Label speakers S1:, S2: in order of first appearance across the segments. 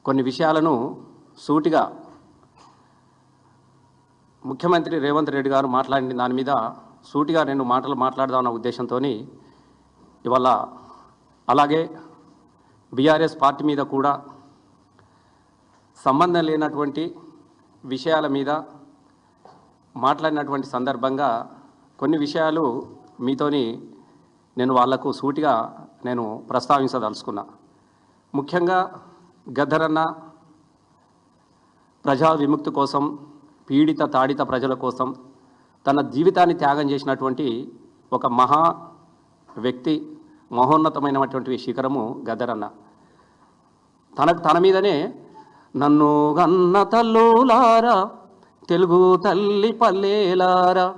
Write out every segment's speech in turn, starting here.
S1: కొన్ని విషయాలను సూటిగా ముఖ్యమంత్రి రేవంత్ రెడ్డి గారు మాట్లాడిన దాని మీద సూటిగా రెండు మాటలు మాట్లాడదామన్న ఉద్దేశంతో ఇవాళ అలాగే బీఆర్ఎస్ పార్టీ మీద కూడా సంబంధం లేనటువంటి విషయాల మీద మాట్లాడినటువంటి సందర్భంగా కొన్ని విషయాలు మీతోని నేను వాళ్లకు సూటిగా నేను ప్రస్తావించదలుచుకున్నా. ముఖ్యంగా గద్దరన్న ప్రజా విముక్తి కోసం, పీడిత తాడిత ప్రజల కోసం తన జీవితాన్ని త్యాగం చేసినటువంటి ఒక మహా వ్యక్తి, మహోన్నతమైనటువంటి శిఖరము గద్దరన్న. తన మీదనే నన్ను గన్న తల్లులారా, తెలుగు తల్లి పల్లెలారా,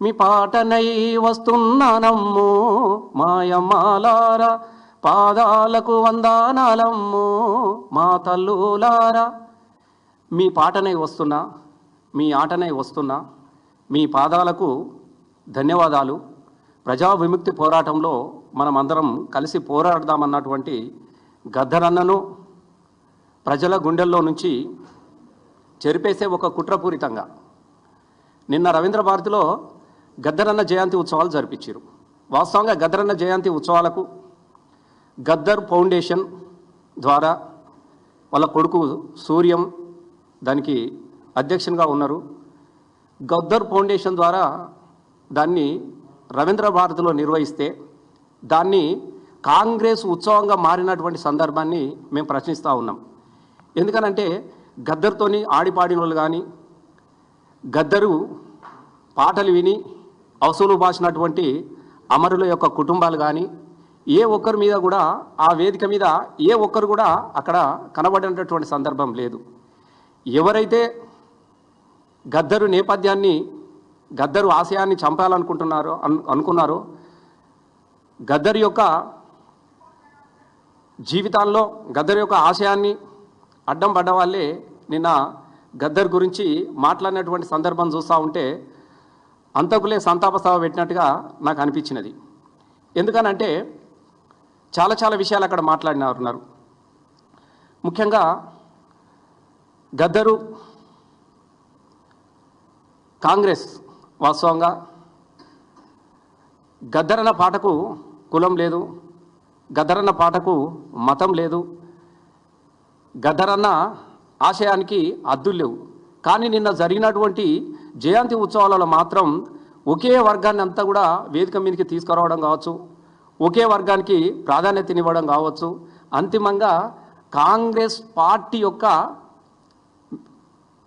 S1: మీ పాటనై వస్తున్నానమ్ము మాయమ్మాలారా, పాదాలకు వందనాలమ్ము మా తల్లులారా. మీ పాటనై వస్తున్నా, మీ ఆటనై వస్తున్నా, మీ పాదాలకు ధన్యవాదాలు. ప్రజా విముక్తి పోరాటంలో మనమందరం కలిసి పోరాడదామన్నటువంటి గద్దరన్నను ప్రజల గుండెల్లో నుంచి చెరిపేసే ఒక కుట్రపూరితంగా నిన్న రవీంద్ర భారతిలో గద్దరన్న జయంతి ఉత్సవాలు జరిపించారు. వాస్తవంగా గద్దరన్న జయంతి ఉత్సవాలకు గద్దర్ ఫౌండేషన్ ద్వారా వాళ్ళ కొడుకు సూర్యం దానికి అధ్యక్షునిగా ఉన్నారు. గద్దర్ ఫౌండేషన్ ద్వారా దాన్ని రవీంద్ర భారతిలో నిర్వహిస్తే దాన్ని కాంగ్రెస్ ఉత్సవంగా మారినటువంటి సందర్భాన్ని మేము ప్రశ్నిస్తూ ఉన్నాం. ఎందుకనంటే గద్దర్తోని ఆడిపాడిన వాళ్ళు కానీ, గద్దరు పాటలు విని అవసూలు బాసినటువంటి అమరుల యొక్క కుటుంబాలు కానీ ఏ ఒక్కరి మీద కూడా ఆ వేదిక మీద ఏ ఒక్కరు కూడా అక్కడ కనబడినటువంటి సందర్భం లేదు. ఎవరైతే గద్దరు నేపథ్యాన్ని, గద్దరు ఆశయాన్ని అనుకున్నారో గద్దరు యొక్క జీవితాల్లో గద్దరు యొక్క ఆశయాన్ని అడ్డం పడ్డ వాళ్ళే నిన్న గద్దర్ గురించి మాట్లాడినటువంటి సందర్భం చూస్తూ ఉంటే అంతకులే సంతాప సభ పెట్టినట్టుగా నాకు అనిపించినది. ఎందుకనంటే చాలా విషయాలు అక్కడ మాట్లాడినారు. ముఖ్యంగా గద్దరు కాంగ్రెస్ వాస్తవంగా గద్దరన్న పాటకు కులం లేదు, గద్దరన్న పాటకు మతం లేదు, గద్దరన్న ఆశయానికి అద్దులు లేవు. కానీ నిన్న జరిగినటువంటి జయంతి ఉత్సవాలలో మాత్రం ఒకే వర్గాన్ని అంతా కూడా వేదిక మీదకి తీసుకురావడం కావచ్చు, ఒకే వర్గానికి ప్రాధాన్యతనివ్వడం కావచ్చు, అంతిమంగా కాంగ్రెస్ పార్టీ యొక్క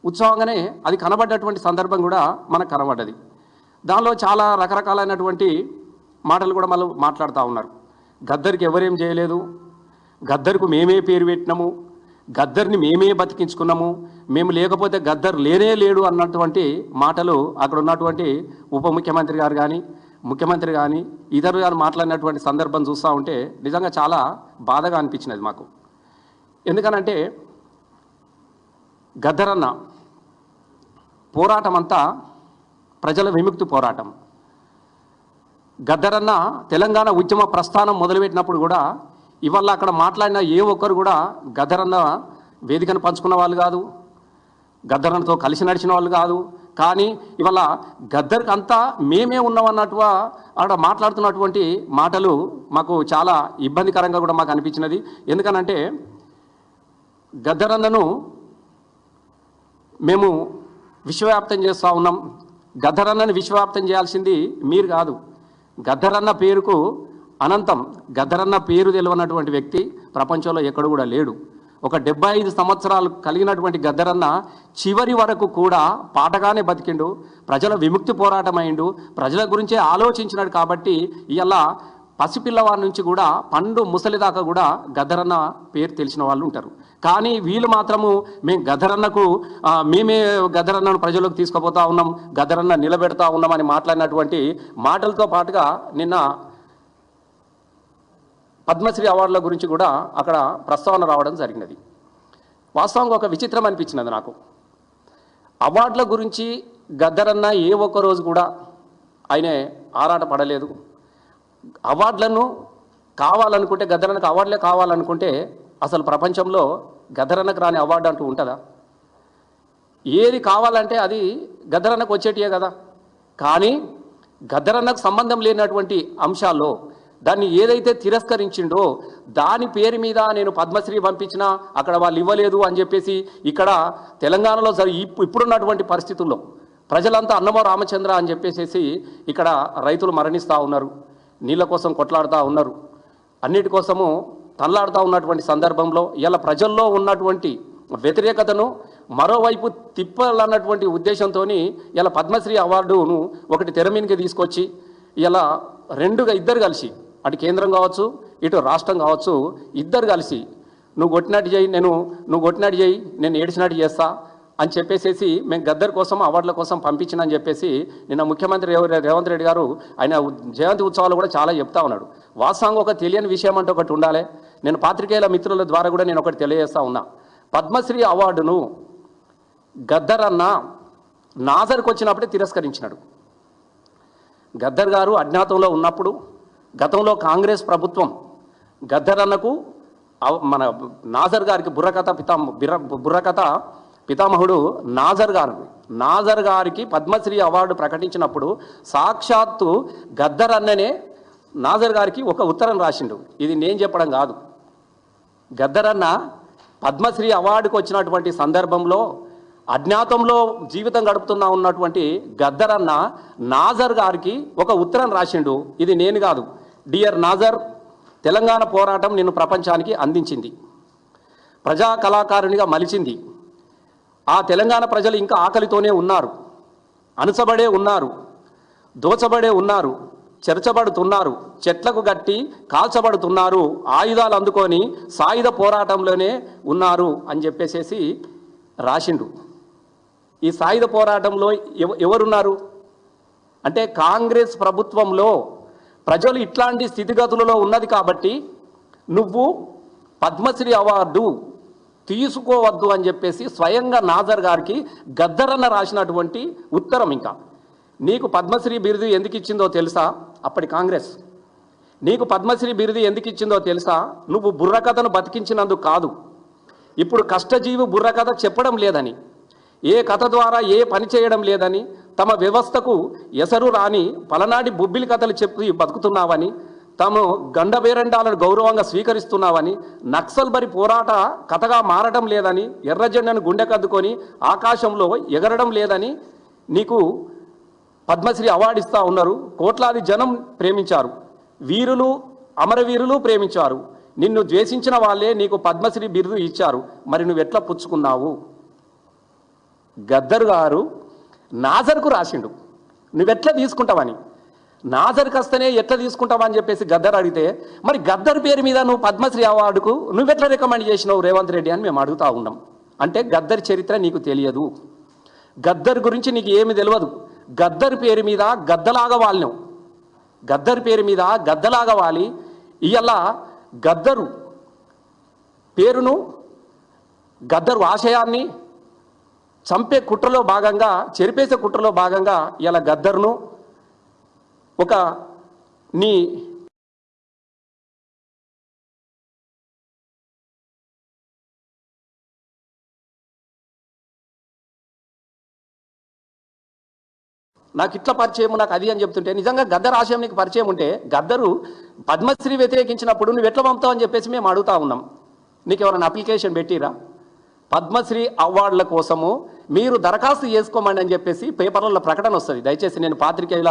S1: ఉత్సవంగానే అది కనబడ్డటువంటి సందర్భం కూడా మనకు కనబడ్డది. దానిలో చాలా రకరకాలైనటువంటి మాటలు కూడా మళ్ళీ మాట్లాడుతూ ఉన్నారు. గద్దరికి ఎవరేం చేయలేదు, గద్దర్కు మేమే పేరు పెట్టినాము, గద్దర్ని మేమే బతికించుకున్నాము, మేము లేకపోతే గద్దర్ లేనే లేడు అన్నటువంటి మాటలు అక్కడ ఉన్నటువంటి ఉప ముఖ్యమంత్రి గారు కానీ, ముఖ్యమంత్రి కానీ, ఇతరులు గారు మాట్లాడినటువంటి సందర్భం చూస్తూ ఉంటే నిజంగా చాలా బాధగా అనిపించినది మాకు. ఎందుకనంటే గద్దరన్న పోరాటం అంతా ప్రజల విముక్తి పోరాటం. గద్దరన్న తెలంగాణ ఉద్యమ ప్రస్థానం మొదలుపెట్టినప్పుడు కూడా ఇవాళ అక్కడ మాట్లాడిన ఏ ఒక్కరు కూడా గద్దరన్న వేదికను పంచుకున్న వాళ్ళు కాదు, గద్దరన్నతో కలిసి నడిచిన వాళ్ళు కాదు. కానీ ఇవాళ గద్దర్కి అంతా మేమే ఉన్నామన్నట్టుగా అక్కడ మాట్లాడుతున్నటువంటి మాటలు మాకు చాలా ఇబ్బందికరంగా కూడా మాకు అనిపించినది. ఎందుకనంటే గద్దరన్నను మేము విశ్వవ్యాప్తం చేస్తూ ఉన్నాం. గద్దరన్నని విశ్వవ్యాప్తం చేయాల్సింది మీరు కాదు. గద్దరన్న పేరుకు అనంతం, గద్దరన్న పేరు తెలియనటువంటి వ్యక్తి ప్రపంచంలో ఎక్కడ కూడా లేడు. ఒక 75 సంవత్సరాలు కలిగినటువంటి గద్దరన్న చివరి వరకు కూడా పాటగానే బతికిండు, ప్రజల విముక్తి పోరాటం అయిండు, ప్రజల గురించే ఆలోచించినాడు. కాబట్టి ఇలా పసిపిల్లవాడి నుంచి కూడా పండు ముసలి దాకా కూడా గద్దరన్న పేరు తెలిసిన వాళ్ళు ఉంటారు. కానీ వీళ్ళు మాత్రము మేమే గద్దరన్నను ప్రజలకు తీసుకుపోతా ఉన్నాం, గద్దరన్న నిలబెడతా ఉన్నామని మాట్లాడినటువంటి మాటలతో పాటుగా నిన్న పద్మశ్రీ అవార్డుల గురించి కూడా అక్కడ ప్రస్తావన రావడం జరిగినది. వాస్తవంగా ఒక విచిత్రం అనిపించినది నాకు. అవార్డుల గురించి గద్దరన్న ఏ ఒక్క రోజు కూడా ఆయన ఆరాట పడలేదు. అవార్డులను కావాలనుకుంటే, గద్దరన్నకు అవార్డులే కావాలనుకుంటే అసలు ప్రపంచంలో గద్దరన్నకు రాని అవార్డు అంటూ ఉంటుందా? ఏది కావాలంటే అది గద్దరన్నకు వచ్చేటియే కదా. కానీ గద్దరన్నకు సంబంధం లేనటువంటి అంశాల్లో దాన్ని ఏదైతే తిరస్కరించిండో దాని పేరు మీద నేను పద్మశ్రీ పంపించినా అక్కడ వాళ్ళు ఇవ్వలేదు అని చెప్పేసి ఇక్కడ తెలంగాణలో ఇప్పుడున్నటువంటి పరిస్థితుల్లో ప్రజలంతా అన్నమో రామచంద్ర అని చెప్పేసి ఇక్కడ రైతులు మరణిస్తూ ఉన్నారు, నీళ్ళ కోసం కొట్లాడుతూ ఉన్నారు, అన్నిటి కోసము తల్లాడుతూ ఉన్నటువంటి సందర్భంలో ఇలా ప్రజల్లో ఉన్నటువంటి వ్యతిరేకతను మరోవైపు తిప్పాలన్నటువంటి ఉద్దేశంతో ఇలా పద్మశ్రీ అవార్డును ఒకటి తెర మీదకి తీసుకొచ్చి ఇలా ఇద్దరు కలిసి అటు కేంద్రం కావచ్చు ఇటు రాష్ట్రం కావచ్చు ఇద్దరు కలిసి నువ్వు కొట్టినట్టు చేయి నేను ఏడ్చినట్టు చేస్తా అని చెప్పేసి మేము గద్దర్ కోసం అవార్డుల కోసం పంపించినని చెప్పేసి నిన్న ముఖ్యమంత్రి రేవంత్ రెడ్డి గారు ఆయన జయంతి ఉత్సవాలు కూడా చాలా చెప్తా ఉన్నాడు. వాస్తవంగా ఒక తెలియని విషయం అంటే ఒకటి ఉండాలి. నేను పాత్రికేయుల మిత్రుల ద్వారా కూడా నేను ఒకటి తెలియజేస్తా ఉన్నా. పద్మశ్రీ అవార్డును గద్దర్ అన్న నాజర్కి వచ్చినప్పుడే తిరస్కరించినాడు. గద్దర్ గారు అజ్ఞాతంలో ఉన్నప్పుడు గతంలో కాంగ్రెస్ ప్రభుత్వం గద్దర్ అన్నకు మన నాజర్ గారికి బుర్రకథ పితామహుడు నాజర్ గారికి పద్మశ్రీ అవార్డు ప్రకటించినప్పుడు సాక్షాత్తు గద్దర్ అన్ననే నాజర్ గారికి ఒక ఉత్తరం రాసిండు. ఇది నేను చెప్పడం కాదు. గద్దర్ అన్న పద్మశ్రీ అవార్డుకు వచ్చినటువంటి సందర్భంలో అజ్ఞాతంలో జీవితం గడుపుతున్నా ఉన్నటువంటి గద్దర్ అన్న నాజర్ గారికి ఒక ఉత్తరం రాసిండు. ఇది నేను కాదు. డియర్ నాజర్, తెలంగాణ పోరాటం నిన్ను ప్రపంచానికి అందించింది, ప్రజా కళాకారునిగా మలిచింది. ఆ తెలంగాణ ప్రజలు ఇంకా ఆకలితోనే ఉన్నారు, అణచబడే ఉన్నారు, దోచబడే ఉన్నారు, చెరచబడుతున్నారు, చెట్లకు గట్టి కాల్చబడుతున్నారు, ఆయుధాలు అందుకొని సాయుధ పోరాటంలోనే ఉన్నారు అని చెప్పేసి రాసిండు. ఈ సాయుధ పోరాటంలో ఎవరున్నారు అంటే కాంగ్రెస్ ప్రభుత్వంలో ప్రజలు ఇట్లాంటి స్థితిగతులలో ఉన్నది కాబట్టి నువ్వు పద్మశ్రీ అవార్డు తీసుకోవద్దు అని చెప్పేసి స్వయంగా నాజర్ గారికి గద్దరన్న రాసినటువంటి ఉత్తరం. ఇంకా నీకు పద్మశ్రీ బిరుదు ఎందుకు ఇచ్చిందో తెలుసా? అప్పటి కాంగ్రెస్ నీకు పద్మశ్రీ బిరుదు ఎందుకు ఇచ్చిందో తెలుసా? నువ్వు బుర్రకథను బతికించినందుకు కాదు, ఇప్పుడు కష్టజీవి బుర్రకథ చెప్పడం లేదని, ఏ కథ ద్వారా ఏ పని చేయడం లేదని, తమ వ్యవస్థకు ఎసరు రాని పలనాటి బొబ్బిలి కథలు చెప్పి బతుకుతున్నావని, తాము గండబేరండాలను గౌరవంగా స్వీకరిస్తున్నావని, నక్సల్ బరి పోరాట కథగా మారడం లేదని, ఎర్రజెండను గుండెకద్దుకొని ఆకాశంలో ఎగరడం లేదని నీకు పద్మశ్రీ అవార్డు ఇస్తా ఉన్నారు. కోట్లాది జనం ప్రేమించారు, వీరులు అమరవీరులు ప్రేమించారు, నిన్ను ద్వేషించిన వాళ్ళే నీకు పద్మశ్రీ బిరుదు ఇచ్చారు, మరి నువ్వెట్లా పుచ్చుకున్నావు? గద్దర్ గారు నాజర్కు రాసిండు నువ్వెట్లా తీసుకుంటావని. నాజర్కి వస్తేనే ఎట్లా తీసుకుంటావా అని చెప్పేసి గద్దర్ అడిగితే, మరి గద్దర్ పేరు మీద నువ్వు పద్మశ్రీ అవార్డుకు నువ్వెట్లా రికమెండ్ చేసినావు రేవంత్ రెడ్డి అని మేము అడుగుతా ఉన్నాం. అంటే గద్దర్ చరిత్ర నీకు తెలియదు, గద్దర్ గురించి నీకు ఏమి తెలియదు. గద్దర్ పేరు మీద గద్దలాగా వాలినావు, గద్దర్ పేరు మీద గద్దలాగా వాలి ఇవాళ గద్దరు పేరును గద్దరు ఆశయాన్ని చంపే కుట్రలో భాగంగా, చెరిపేసే కుట్రలో భాగంగా ఇలా గద్దర్ను ఒక నీ నాకు ఇట్లా పరిచయం నాకు అది అని చెప్తుంటే, నిజంగా గద్దర్ ఆశయం నీకు పరిచయం ఉంటే గద్దరు పద్మశ్రీ వ్యతిరేకించినప్పుడు నువ్వు ఎట్లా పంపుతావు అని చెప్పేసి మేము అడుగుతా ఉన్నాం. నీకు ఎవరైనా అప్లికేషన్ పెట్టిరా? పద్మశ్రీ అవార్డుల కోసము మీరు దరఖాస్తు చేసుకోమని అని చెప్పేసి పేపర్లలో ప్రకటన వస్తుంది. దయచేసి నేను పాత్రికేయుల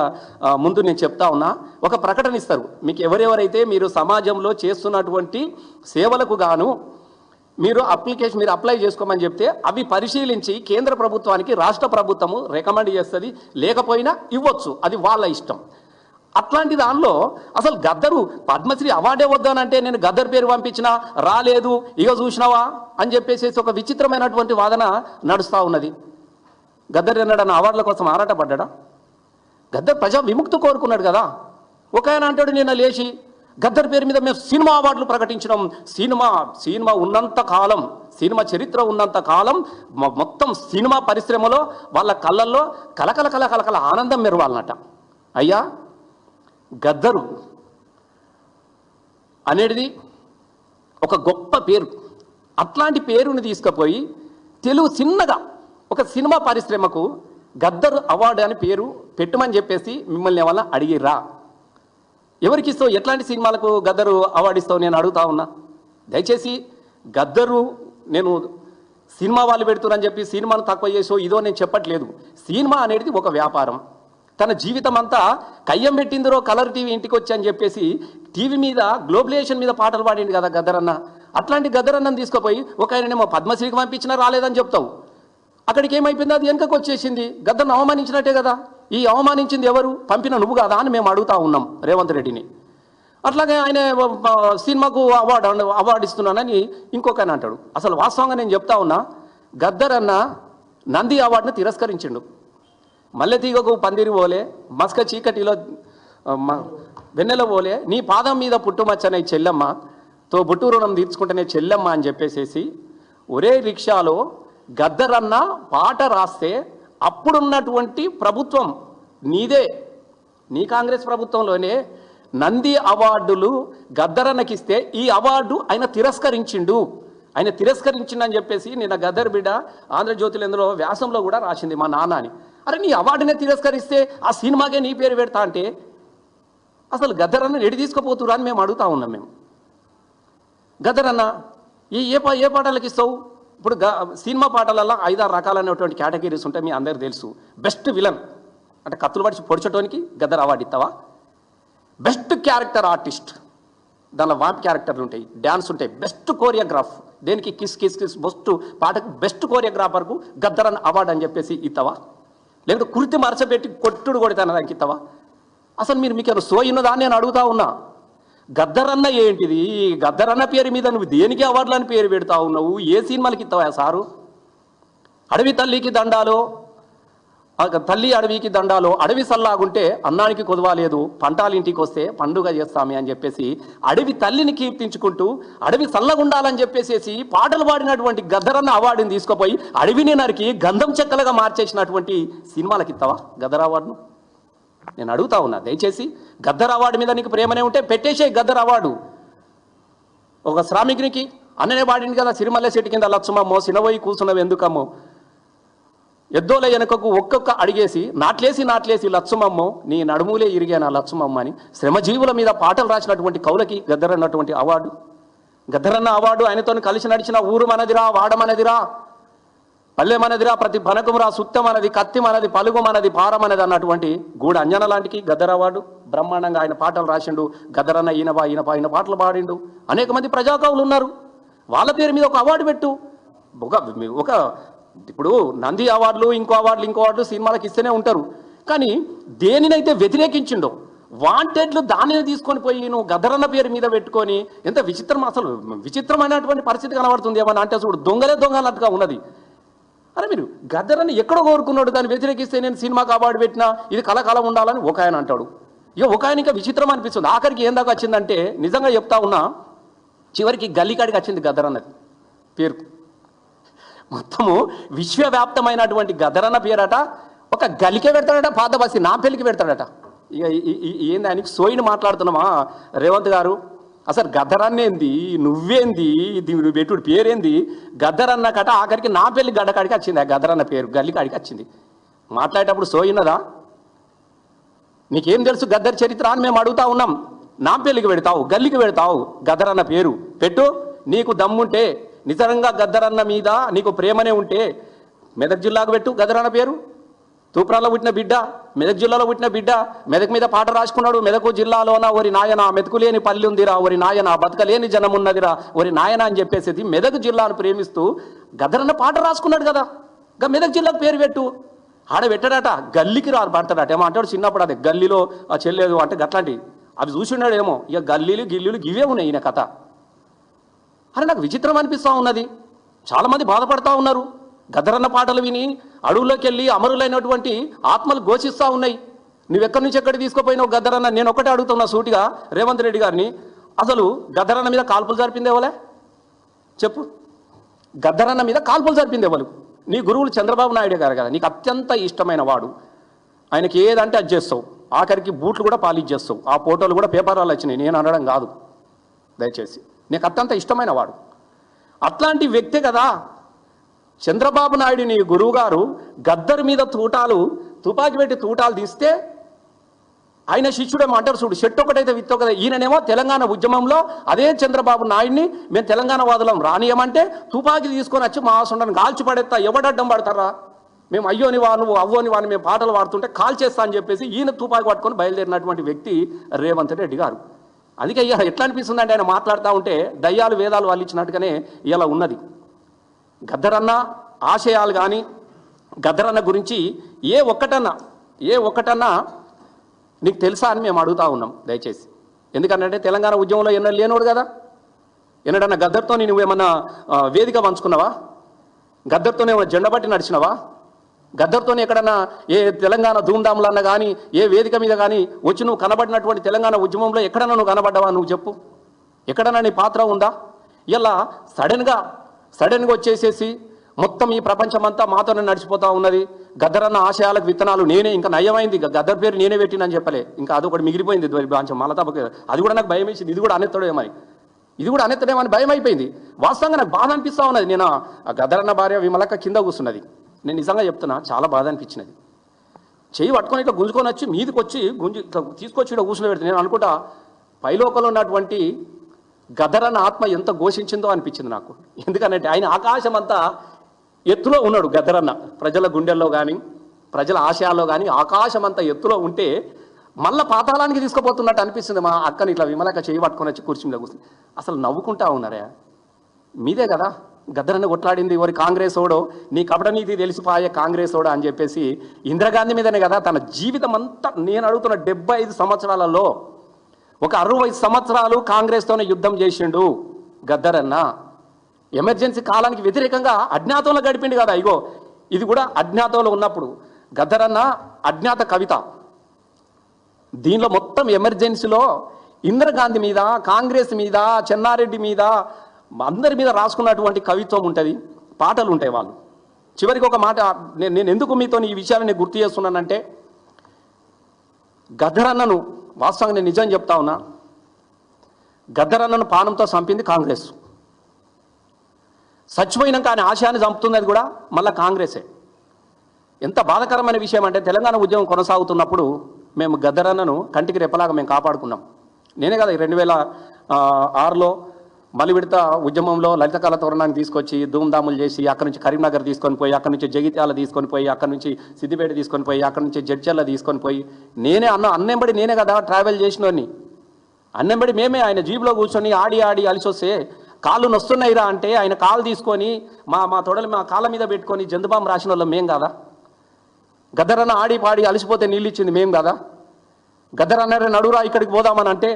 S1: ముందు నేను చెప్తా ఉన్నా, ఒక ప్రకటన ఇస్తారు. మీకు ఎవరెవరైతే మీరు సమాజంలో చేస్తున్నటువంటి సేవలకు గాను మీరు అప్లై చేసుకోమని చెప్తే అవి పరిశీలించి కేంద్ర ప్రభుత్వానికి రాష్ట్ర ప్రభుత్వము రికమెండ్ చేస్తుంది, లేకపోయినా ఇవ్వచ్చు, అది వాళ్ళ ఇష్టం. అట్లాంటి దానిలో అసలు గద్దరు పద్మశ్రీ అవార్డే వద్దానంటే నేను గద్దర్ పేరు పంపించినా రాలేదు, ఇక చూసినావా అని చెప్పేసి ఒక విచిత్రమైనటువంటి వాదన నడుస్తూ ఉన్నది. గద్దర్ ఎన్నడన్నా అవార్డుల కోసం ఆరాటపడ్డా? గద్దర్ ప్రజా విముక్తి కోరుకున్నాడు కదా. ఒక ఆయన అంటాడు నిన్న లేచి గద్దర్ పేరు మీద మేము సినిమా అవార్డులు ప్రకటించడం, సినిమా ఉన్నంత కాలం, సినిమా చరిత్ర ఉన్నంత కాలం మొత్తం సినిమా పరిశ్రమలో వాళ్ళ కళ్ళల్లో కలకల ఆనందం మెరవాలన్నట. అయ్యా, గద్దరు అనేది ఒక గొప్ప పేరు, అట్లాంటి పేరుని తీసుకుపోయి తెలుగు చిన్నగా ఒక సినిమా పరిశ్రమకు గద్దర్ అవార్డు అని పేరు పెట్టమని చెప్పేసి మిమ్మల్ని ఏమన్నా అడిగిర్రా? ఎవరికి ఇస్తావు? ఎట్లాంటి సినిమాలకు గద్దరు అవార్డు ఇస్తావు నేను అడుగుతా ఉన్నా. దయచేసి గద్దరు నేను సినిమా వాళ్ళు పెడుతున్నారని చెప్పి సినిమాను తక్కువ చేసో ఇదో నేను చెప్పట్లేదు. సినిమా అనేది ఒక వ్యాపారం. తన జీవితం అంతా కయ్యం పెట్టిందిరో కలర్ టీవీ ఇంటికి వచ్చి అని చెప్పేసి టీవీ మీద గ్లోబలైజేషన్ మీద పాటలు పాడింది కదా గద్దరన్న. అట్లాంటి గద్దరన్నను తీసుకుపోయి ఒక ఆయననేమో పద్మశ్రీకి పంపించినా రాలేదని చెప్తావు. అక్కడికి ఏమైపోయింది? అది వెనుకకు వచ్చేసింది. గద్దర్ను అవమానించినట్టే కదా. ఈ అవమానించింది ఎవరు? పంపిన నువ్వు కాదా అని మేము అడుగుతా ఉన్నాం రేవంత్ రెడ్డిని. అట్లాగే ఆయన సినిమాకు అవార్డు ఇస్తున్నానని ఇంకొక ఆయన అంటాడు. అసలు వాస్తవంగా నేను చెప్తా ఉన్నా, గద్దర్ అన్న నంది అవార్డును తిరస్కరించిండు. మల్లె తీగకు పందిరి పోలే, మస్క చీకటిలో వెన్నెల పోలే, నీ పాదం మీద పుట్టుమచ్చనే చెల్లెమ్మతో బుట్టు రుణం తీర్చుకుంటేనే చెల్లెమ్మ అని చెప్పేసేసి ఒరే రిక్షాలో గద్దర్ అన్న పాట రాస్తే అప్పుడున్నటువంటి ప్రభుత్వం నీదే, నీ కాంగ్రెస్ ప్రభుత్వంలోనే నంది అవార్డులు గద్దరన్నకిస్తే ఈ అవార్డు ఆయన తిరస్కరించిండు. ఆయన తిరస్కరించిండని చెప్పేసి నిన్న గద్దర్ బిడ్డ ఆంధ్రజ్యోతిలో ఎందులో వ్యాసంలో కూడా రాసింది మా నాన్న అని. అరే నీ అవార్డునే తిరస్కరిస్తే ఆ సినిమాకే నీ పేరు పెడతా అంటే అసలు గద్దరన్న ఎడి తీసుకుపోతురా అని మేము అడుగుతా ఉన్నాం. మేము గద్దరన్న ఏ పాటలకు ఇస్తావు? ఇప్పుడు సినిమా పాటలలో 5-6 రకాలైనటువంటి కేటగిరీస్ ఉంటాయి, మీ అందరికి తెలుసు. బెస్ట్ విలన్ అంటే కత్తులు పడిచి పొడిచడానికి గద్దర్ అవార్డు ఇస్తావా? బెస్ట్ క్యారెక్టర్ ఆర్టిస్ట్, దానిలో వాంప్ క్యారెక్టర్లు ఉంటాయి, డ్యాన్స్ ఉంటాయి. బెస్ట్ కోరియోగ్రాఫ్ దేనికి కిస్ కిస్ కిస్ బెస్ట్ పాటకు బెస్ట్ కోరియోగ్రాఫర్కు గద్దరన్న అవార్డు అని చెప్పేసి ఇస్తావా? లేకపోతే కుర్తి మరచబెట్టి కొట్టుడు కొడితే దానికి ఇస్తావా? అసలు మీకు సోయిన్నదా అని నేను అడుగుతా ఉన్నా. గద్దరన్న ఏంటిది? గద్దరన్న పేరు మీద నువ్వు దేనికి అవార్డులని పేరు పెడతా ఉన్నావు? ఏ సినిమాలకి ఇస్తావా సారు? అడవి తల్లికి దండాలో, తల్లి అడవికి దండాలో, అడవి సల్లాగుంటే అన్నానికి కొదవాలేదు, పంటాలు ఇంటికి వస్తే పండుగ చేస్తామే అని చెప్పేసి అడవి తల్లిని కీర్తించుకుంటూ అడవి సల్లగుండాలని చెప్పేసి పాటలు పాడినటువంటి గద్దరన్న అవార్డుని తీసుకుపోయి అడవిని నరికి గంధం చెక్కలుగా మార్చేసినటువంటి సినిమాలకి ఇస్తావా గద్దర్ అవార్డును? నేను అడుగుతా ఉన్నా. దయచేసి గద్దర్ అవార్డు మీద నీకు ప్రేమనే ఉంటే పెట్టేసే గద్దర్ అవార్డు. ఒక శ్రామికునికి అన్ననే పాడింది కదా, సిరిమల్లె చెట్టు కింద లచ్చమమ్మో సినవోయి కూర్చున్నవి ఎందుకమ్మో, ఎద్దోల వెనుకకు ఒక్కొక్క అడిగేసి నాట్లేసి లచ్చమమ్మో నీ నడుములే ఇరిగాను లచ్చమమ్మ అని శ్రమజీవుల మీద పాటలు రాసినటువంటి కవులకి గద్దర్ అన్నటువంటి అవార్డు. గద్దరన్న అవార్డు ఆయనతో కలిసి నడిచిన ఊరు మనదిరా, వాడమనదిరా, పల్లె మనదిరా, ప్రతి పనకమురా, సుత్తం మనది, కత్తి మనది, పలుగు మనది, పారమనది అన్నటువంటి గూడ అంజన లాంటికి గద్దర్ అవార్డు. బ్రహ్మాండంగా ఆయన పాటలు రాసిండు. గద్దరన్న ఈయన పాటలు పాడిండు. అనేక మంది ప్రజాకవులు ఉన్నారు, వాళ్ళ పేరు మీద ఒక అవార్డు పెట్టు. ఒక ఇప్పుడు నంది అవార్డులు ఇంకో అవార్డులు సినిమాలకు ఇస్తూనే ఉంటారు. కానీ దేనినైతే వ్యతిరేకించిండో వాంటెడ్లు దానిని తీసుకొని పోయి నువ్వు గద్దరన్న పేరు మీద పెట్టుకొని ఎంత విచిత్రం, అసలు విచిత్రమైనటువంటి పరిస్థితి కనబడుతుంది. ఏమన్నా అంటే చూడు దొంగలన్నట్టుగా ఉన్నది. అరే మీరు గద్దరన్న ఎక్కడో కోరుకున్నాడు, దాన్ని వ్యతిరేకిస్తే నేను సినిమాకి అవార్డు పెట్టినా ఇది కలకాలం ఉండాలని ఒక ఆయన అంటాడు. ఇక ఒక ఆయన ఇంకా విచిత్రం అనిపిస్తుంది. ఆఖరికి ఏం దాకా వచ్చిందంటే నిజంగా చెప్తా ఉన్నా, చివరికి గల్లీకాడికి వచ్చింది గద్దరన్నది పేరు. మొత్తము విశ్వవ్యాప్తమైనటువంటి గద్దరన్న పేరట ఒక గలికే పెడతాడట, పాత బస్సి నా పెళ్ళికి పెడతాడట. ఇక ఏంది ఆయనకి సోయిని మాట్లాడుతున్నామా రేవంత్ గారు? అసలు గద్దరన్నేంది, నువ్వేంది, నువ్వు పెట్టుడు పేరేంది? గద్దరన్న కట ఆఖరికి నా పెళ్లి గడ్డకాడికి వచ్చింది. ఆ గద్దరన్న పేరు గల్లికాడికి వచ్చింది. మాట్లాడేటప్పుడు సోయినదా? నీకేం తెలుసు గద్దర్ చరిత్ర అని మేము అడుగుతా ఉన్నాం. నా పెళ్లికి పెడతావు, గల్లికి పెడతావు, గద్దరన్న పేరు పెట్టు. నీకు దమ్ముంటే, నిజంగా గద్దరన్న మీద నీకు ప్రేమనే ఉంటే మెదక్ జిల్లాకు పెట్టు గద్దరన్న పేరు. తూప్రాలో పుట్టిన బిడ్డ, మెదక్ జిల్లాలో పుట్టిన బిడ్డ, మెదక్ మీద పాట రాసుకున్నాడు. మెదకు జిల్లాలోన ఒరి నాయన మెతుకులేని పల్లి ఉందిరా, ఒరి నాయన బతకలేని జనం ఉన్నదిరా, ఒరి నాయన అని చెప్పేసి మెదక్ జిల్లాను ప్రేమిస్తూ గద్దరన్న పాట రాసుకున్నాడు కదా. ఇంకా మెదక్ జిల్లాకు పేరు పెట్టు. ఆడ పెట్టాడట, గల్లీకి పడతాడట. ఏమో అంటాడు చిన్నప్పుడు, అదే గల్లీలో చెల్లేదు అంటే గట్లాంటి అవి చూసిన్నాడు ఏమో. ఇక గిల్లీలు గివే ఉన్నాయి ఈయన కథ. అరే నాకు విచిత్రం అనిపిస్తూ ఉన్నది. చాలామంది బాధపడతా ఉన్నారు. గద్దరన్న పాటలు విని అడవుల్లోకి వెళ్ళి అమరులైనటువంటి ఆత్మలు ఘోషిస్తూ ఉన్నాయి. నువ్వెక్కడి నుంచి ఎక్కడికి తీసుకుపోయినావు గద్దరన్న? నేను ఒకటే అడుగుతున్నా సూటిగా రేవంత్ రెడ్డి గారిని, అసలు గద్దరన్న మీద కాల్పులు జరిపింది ఎవలే చెప్పు? గద్దరన్న మీద కాల్పులు జరిపింది ఎవరు? నీ గురువులు చంద్రబాబు నాయుడు గారు కదా, నీకు అత్యంత ఇష్టమైన వాడు. ఆయనకి ఏదంటే అది చేస్తావు. ఆఖరికి బూట్లు కూడా పాలిష్ చేస్తావు. ఆ ఫోటోలు కూడా పేపర్లలో వచ్చినాయి, నేను అనడం కాదు. దయచేసి నీకు అత్యంత ఇష్టమైన వాడు. అట్లాంటి వ్యక్తే కదా చంద్రబాబు నాయుడిని గురువు గారు గద్దర్ మీద తుపాకి పెట్టి తూటాలు తీస్తే ఆయన శిష్యుడేమో అంటారు చూడు, చెట్టు ఒకటైతే విత్తు కదా. ఈయననేమో తెలంగాణ ఉద్యమంలో అదే చంద్రబాబు నాయుడిని మేము తెలంగాణ వాదులం రానియమంటే తుపాకి తీసుకొని వచ్చి మా ఆసుండని కాల్చి పడేస్తా, ఎవడడ్డం పడతారా, మేము అయ్యోని వాను అవ్వోని వాని మేము పాటలు పాడుతుంటే కాల్ చేస్తా అని చెప్పేసి ఈయన తుపాకి పట్టుకొని బయలుదేరినటువంటి వ్యక్తి రేవంత్ రెడ్డి గారు. అందుకే ఇక ఎట్లా అనిపిస్తుంది అంటే ఆయన మాట్లాడుతూ ఉంటే దయ్యాలు వేదాలు వాళ్ళు ఇచ్చినట్టుగానే ఇలా ఉన్నది. గద్దరన్న ఆశయాలు కానీ గద్దరన్న గురించి ఏ ఒక్కటన్నా నీకు తెలుసా అని మేము అడుగుతా ఉన్నాం దయచేసి. ఎందుకంటే తెలంగాణ ఉద్యమంలో ఎన్నడూ లేనోడు కదా, ఎన్నడన్నా గద్దర్తో నువ్వేమన్నా వేదిక పంచుకున్నావా, గద్దర్తోనే జెండా బట్టి నడిచినవా, గద్దర్తోనే ఎక్కడన్నా ఏ తెలంగాణ ధూమ్ధాములన్నా కానీ ఏ వేదిక మీద కానీ వచ్చి నువ్వు కనబడినటువంటి తెలంగాణ ఉద్యమంలో ఎక్కడన్నా నువ్వు కనబడ్డావా, నువ్వు చెప్పు, ఎక్కడన్నా నీ పాత్ర ఉందా? ఇలా సడన్గా వచ్చేసేసి మొత్తం ఈ ప్రపంచమంతా మాతోనే నడిచిపోతూ ఉన్నది. గద్దరన్న ఆశయాలకు విత్తనాలు నేనే, ఇంకా నయమైంది గద్దర్ పేరు నేనే పెట్టినని చెప్పలే, ఇంకా అదొకటి మిగిలిపోయింది బాంచం మళ్ళా తప్ప. అది కూడా నాకు భయం వేసింది, ఇది కూడా అనేత్తడేమని భయం అయిపోయింది. వాస్తవంగా నాకు బాధ అనిపిస్తూ ఉన్నది. నేను ఆ గద్దరన్న భార్య విమలక్క కింద కూర్చున్నది, నేను నిజంగా చెప్తున్నా చాలా బాధ అనిపించినది. చెయ్యి పట్టుకొని ఇట్లా గుంజుకొని వచ్చి మీదకి వచ్చి తీసుకొచ్చి ఇక్కడ కూర్చుని పెడితే నేను అనుకుంటా పైలోకంలో ఉన్నటువంటి గద్దరన్న ఆత్మ ఎంత ఘోషించిందో అనిపించింది నాకు. ఎందుకంటే ఆయన ఆకాశం అంతా ఎత్తులో ఉన్నాడు గద్దరన్న, ప్రజల గుండెల్లో కానీ ప్రజల ఆశయాల్లో కానీ ఆకాశం అంతా ఎత్తులో ఉంటే మళ్ళీ పాతాళానికి తీసుకుపోతున్నట్టు అనిపిస్తుంది. మా అక్కని ఇట్లా విమలక చేయి పట్టుకొని వచ్చి కూర్చుని కూర్చుని అసలు నవ్వుకుంటా ఉన్నారే. మీదే కదా గద్దరన్న కొట్లాడింది, ఎవరి కాంగ్రెస్ ఓడో నీ కపట నీతి తెలిసిపోయే కాంగ్రెస్ ఓడా అని చెప్పేసి ఇందిరాగాంధీ మీదనే కదా తన జీవితం అంతా. నేను అడుగుతున్న 75 సంవత్సరాలలో ఒక 60 సంవత్సరాలు కాంగ్రెస్తోనే యుద్ధం చేసిండు గద్దరన్న. ఎమర్జెన్సీ కాలానికి వ్యతిరేకంగా అజ్ఞాతంలో గడిపిండు కదా. ఇగో ఇది కూడా అజ్ఞాతంలో ఉన్నప్పుడు గద్దరన్న అజ్ఞాత కవిత. దీనిలో మొత్తం ఎమర్జెన్సీలో ఇందిరాగాంధీ మీద, కాంగ్రెస్ మీద, చెన్నారెడ్డి మీద, అందరి మీద రాసుకున్నటువంటి కవిత్వం ఉంటుంది, పాటలు ఉంటాయి. వాళ్ళు చివరికి ఒక మాట నేను ఎందుకు మీతో ఈ విషయాన్ని గుర్తు చేస్తున్నానంటే, గద్దరన్నను వాస్తవంగా నేను నిజం చెప్తా ఉన్నా, గద్దరన్నను పానంతో చంపింది కాంగ్రెస్. చచ్చిపోయినాక ఆయన ఆశయాన్ని చంపుతున్నది కూడా మళ్ళీ కాంగ్రెసే. ఎంత బాధాకరమైన విషయం అంటే తెలంగాణ ఉద్యమం కొనసాగుతున్నప్పుడు మేము గద్దరన్నను కంటికి రెప్పలాగా మేము కాపాడుకున్నాం. నేనే కదా 2006లో మళ్ళీ విడత ఉద్యమంలో లలిత కళ తోరణాన్ని తీసుకొచ్చి ధూమ్ధాములు చేసి అక్కడి నుంచి కరీంనగర్ తీసుకొని పోయి, అక్కడి నుంచి జగిత్యాల తీసుకొని పోయి, అక్కడి నుంచి సిద్దిపేట తీసుకొని పోయి, అక్కడి నుంచి జడ్చర్ల తీసుకొని పోయి నేనే అన్నెంబడి నేనే కదా ట్రావెల్ చేసినోని. అన్నెంబడి మేమే ఆయన జీబులో కూర్చొని ఆడి అలిసొస్తే కాళ్ళు నొస్తున్నాయిరా అంటే ఆయన కాలు తీసుకొని మా తొడలు మా కాళ్ళ మీద పెట్టుకొని జంతుబాం రాసిన వాళ్ళం మేం కాదా? గద్దరన్న ఆడి పాడి అలిసిపోతే నీళ్ళు ఇచ్చింది మేం కాదా? గద్దరన్న నడురా ఇక్కడికి పోదామని అంటే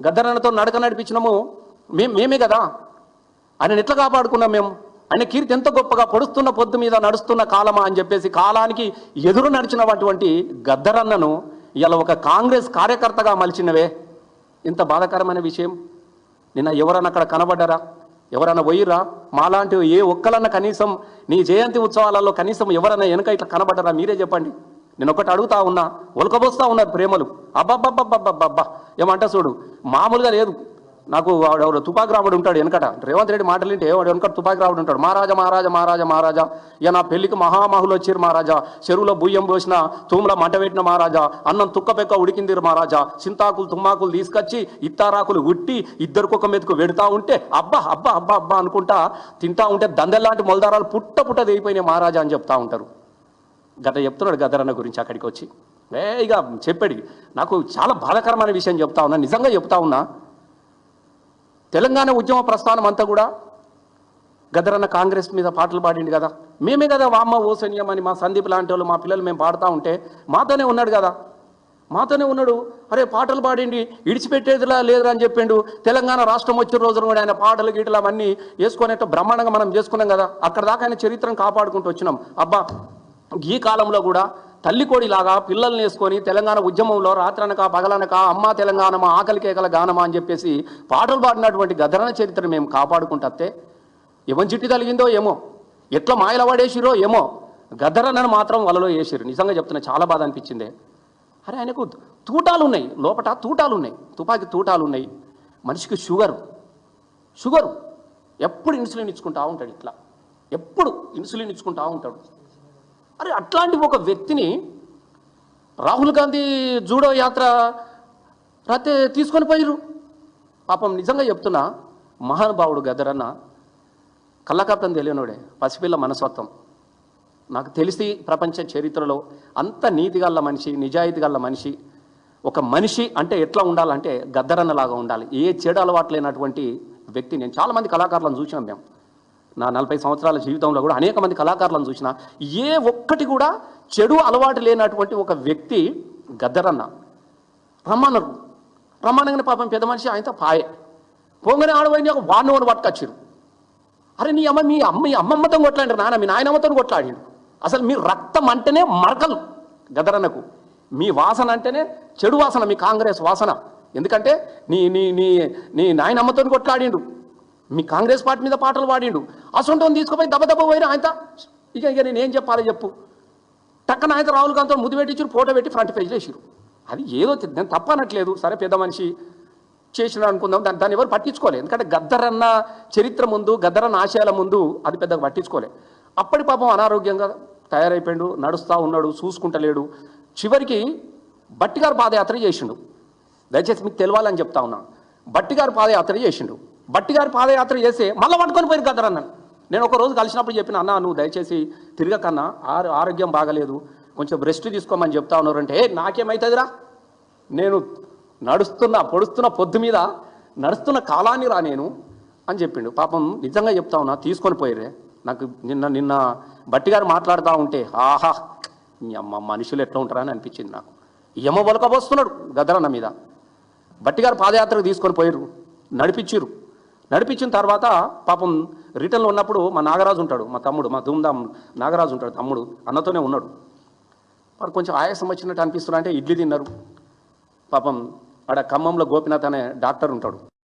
S1: గద్దరన్నతో నడక నడిపించినాము మేమే కదా. ఆయన ఎట్లా కాపాడుకున్నాం మేము? ఆయన కీర్తి ఎంత గొప్పగా పొడుస్తున్న పొద్దు మీద నడుస్తున్న కాలమా అని చెప్పేసి కాలానికి ఎదురు నడిచినటువంటి గద్దరన్నను ఇలా ఒక కాంగ్రెస్ కార్యకర్తగా మలిచినవే. ఇంత బాధాకరమైన విషయం. నిన్న ఎవరన్నా అక్కడ కనబడ్డారా? ఎవరన్నా పోయిరా? మాలాంటి ఏ ఒక్కలన్నా కనీసం నీ జయంతి ఉత్సవాలలో కనీసం ఎవరన్నా వెనక ఇట్లా కనబడ్డారా? మీరే చెప్పండి. నేను ఒకటి అడుగుతా ఉన్నా, ఒలకబోస్తా ఉన్నారు ప్రేమలు. అబ్బబ్బబ్బబ్బబ్బబ్బా ఏమంటా చూడు, మామూలుగా లేదు. నాకు వాడు తుపాకి రావుడు ఉంటాడు వెనకట, రేవంత్ రెడ్డి మాటలు వింటే వాడు వెనకట తుపాకి రావుడు ఉంటాడు. మహారాజా ఇక నా పెళ్లికి మహామహులు వచ్చారు మహారాజా, చెరువులో బుయ్యం పోసిన తూముల మంట పెట్టిన మహారాజా, అన్నం తుక్కపెక్క ఉడికిందిరు మహారాజా, చింతాకులు తుమ్మాకులు తీసుకొచ్చి ఇత్తారాకులు ఉట్టి ఇద్దరికొక మెతుకు వెడుతూ ఉంటే అబ్బా అబ్బా అబ్బా అబ్బా అనుకుంటా తింటా ఉంటే దందెల్లాంటి మొలదారాలు పుట్ట దిగిపోయినాయి మహారాజా అని చెప్తా ఉంటారు. చెప్తున్నాడు గద్దరన్న గురించి అక్కడికి వచ్చి. ఇక చెప్పాడు. నాకు చాలా బాధాకరమైన విషయం చెప్తా ఉన్నా, నిజంగా చెప్తా ఉన్నా. తెలంగాణ ఉద్యమ ప్రస్థానం అంతా కూడా గద్దరన్న కాంగ్రెస్ మీద పాటలు పాడిండు కదా. మేమే కదా వామ్మ ఓసన్యం అని మా సందీప్ లాంటి వాళ్ళు మా పిల్లలు మేము పాడుతూ ఉంటే మాతోనే ఉన్నాడు కదా, మాతోనే ఉన్నాడు. అరే పాటలు పాడిండి ఇడిచిపెట్టేదిలా లేదురా అని చెప్పిండు. తెలంగాణ రాష్ట్రం వచ్చిన రోజున కూడా ఆయన పాటలు గీటలు అవన్నీ వేసుకునేట్టు బ్రహ్మాండంగా మనం చేసుకున్నాం కదా. అక్కడ దాకా ఆయన చరిత్రను కాపాడుకుంటూ వచ్చినాం. అబ్బా ఈ కాలంలో కూడా తల్లికోడిలాగా పిల్లల్ని వేసుకొని తెలంగాణ ఉద్యమంలో రాత్రనక పగలనక అమ్మా తెలంగాణమా ఆకలి కేకల గానమా అని చెప్పేసి పాటలు పాడినటువంటి గద్దరన్న చరిత్రను మేము కాపాడుకుంటే ఎవరి చిట్టి తలిగిందో ఏమో, ఎట్లా మాయల పడేసిరో ఏమో, గద్దరన్నను మాత్రం వలలో వేసిరు. నిజంగా చెప్తున్నా, చాలా బాధ అనిపించిందే. అరే ఆయనకు తూటాలు ఉన్నాయి, లోపల తూటాలు ఉన్నాయి, తుపాకి తూటాలు ఉన్నాయి. మనిషికి షుగరు ఎప్పుడు ఇన్సులిన్ ఇచ్చుకుంటా ఉంటాడు, ఇట్లా ఎప్పుడు ఇన్సులిన్ ఇచ్చుకుంటా ఉంటాడు. అరే అట్లాంటి ఒక వ్యక్తిని రాహుల్ గాంధీ జూడో యాత్ర రాతే తీసుకొని పోయిరు. పాపం నిజంగా చెప్తున్నా, మహానుభావుడు గద్దరన్న కళ్ళకప్పని తెలియనోడే, పసిపిల్ల మనస్తత్వం. నాకు తెలిసి ప్రపంచ చరిత్రలో అంత నీతిగల్ల మనిషి, నిజాయితీ గల్ల మనిషి, ఒక మనిషి అంటే ఎట్లా ఉండాలంటే గద్దరన్నలాగా ఉండాలి. ఏ చెడు అలవాటు లేనటువంటి వ్యక్తి. నేను చాలామంది కళాకారులను చూసినాం మేము, నా 40 సంవత్సరాల జీవితంలో కూడా అనేక మంది కళాకారులను చూసిన, ఏ ఒక్కటి కూడా చెడు అలవాటు లేనటువంటి ఒక వ్యక్తి గద్దరన్న. రమ్మనగానే పాపం పెద్ద మనిషి ఆయనతో పాయే పోగానే ఆడపోయింది, ఒక వాడిని పట్టుకొచ్చారు. అరే నీ అమ్మ, మీ అమ్మమ్మతో కొట్లాడారు నాన్న, మీ నాయనమ్మతో కొట్లాడిండు. అసలు మీ రక్తం అంటేనే మరకలు గద్దరన్నకు, మీ వాసన అంటేనే చెడు వాసన, మీ కాంగ్రెస్ వాసన. ఎందుకంటే నీ నీ నీ నీ నాయనమ్మతో కొట్లాడిండు, మీ కాంగ్రెస్ పార్టీ మీద పాటలు పాడిండు. అసొంటోని తీసుకుపోయి దెబ్బ పోయినా ఆయన. ఇక నేనేం చెప్పాలి చెప్పు. టక్కన ఆయన రాహుల్ గాంధీతో ముద్దు పెట్టించారు, ఫోటో పెట్టి ఫ్రంట్ పేజ్లో వేసారు. అది ఏదో నేను తప్పనట్లేదు, సరే పెద్ద మనిషి చేసిన అనుకుందాం, దాన్ని ఎవరు పట్టించుకోలేదు. ఎందుకంటే గద్దరన్న చరిత్ర ముందు, గద్దరన్న ఆశయాల ముందు అది పెద్దగా పట్టించుకోలే. అప్పటి పాపం అనారోగ్యంగా తయారైపోయాడు, నడుస్తూ ఉన్నాడు, చూసుకుంటలేడు. చివరికి బట్టిగారు పాదయాత్ర చేసిండు. దయచేసి మీకు తెలవాలని చెప్తా ఉన్నా, బట్టిగారు పాదయాత్ర చేసిండు. బట్టిగారు పాదయాత్ర చేస్తే మళ్ళీ పట్టుకొని పోయిన గద్దరన్న. నేను ఒక రోజు కలిసినప్పుడు చెప్పిన, అన్న నువ్వు దయచేసి తిరగకన్నా, ఆరోగ్యం బాగలేదు, కొంచెం రెస్ట్ తీసుకోమని చెప్తా ఉన్నారంటే, నాకేమవుతుందిరా, నేను పొడుస్తున్న పొద్దు మీద నడుస్తున్న కాలాన్ని రా నేను అని చెప్పిండు. పాపం నిజంగా చెప్తా ఉన్నా, తీసుకొని పోయిరే. నాకు నిన్న బట్టిగారు మాట్లాడుతూ ఉంటే, ఆహా అమ్మ మనుషులు ఎట్లా ఉంటారా అని అనిపించింది నాకు. యమ బొలకబోస్తున్నాడు గద్దరన్న మీద. బట్టిగారు పాదయాత్రకు తీసుకొని పోయారు, నడిపించిన తర్వాత పాపం రిటర్న్లో ఉన్నప్పుడు మా నాగరాజు ఉంటాడు, మా తమ్ముడు, మా ధూమ్ధామ్ నాగరాజు ఉంటాడు తమ్ముడు, అన్నతోనే ఉన్నాడు. వారు కొంచెం ఆయాసం వచ్చినట్టు అనిపిస్తున్నా అంటే ఇడ్లీ తిన్నారు. పాపం ఆడ ఖమ్మంలో గోపినాథ్ అనే డాక్టర్ ఉంటాడు.